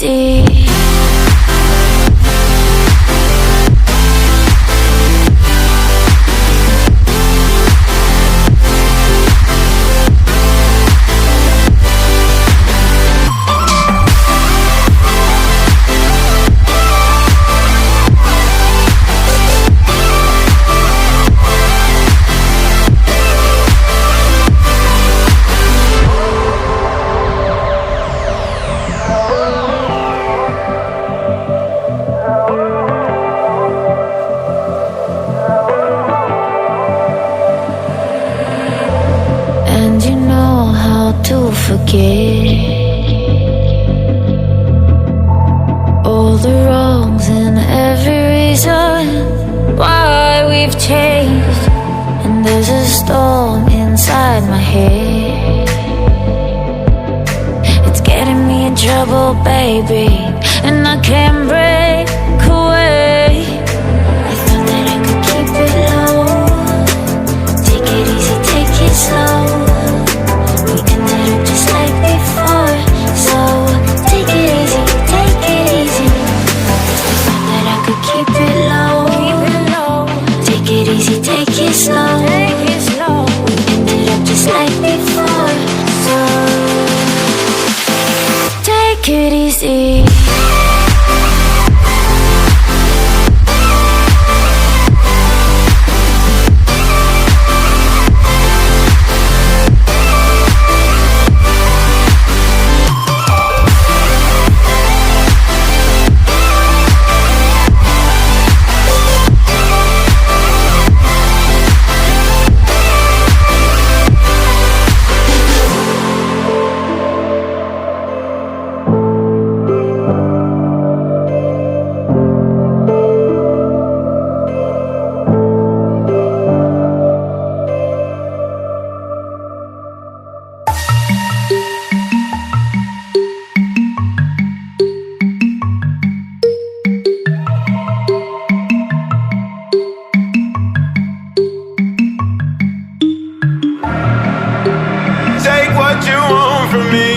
easy. To forget all the wrongs and every reason why we've changed. And there's a storm inside my head, it's getting me in trouble, baby, and I can't break away. I thought that I could keep it low, take it easy, take it slow. Just like before, so take it easy, take it easy. I thought that I could keep it low, take it easy, take it slow. We ended up just like before, so take it easy. Take what you want from me.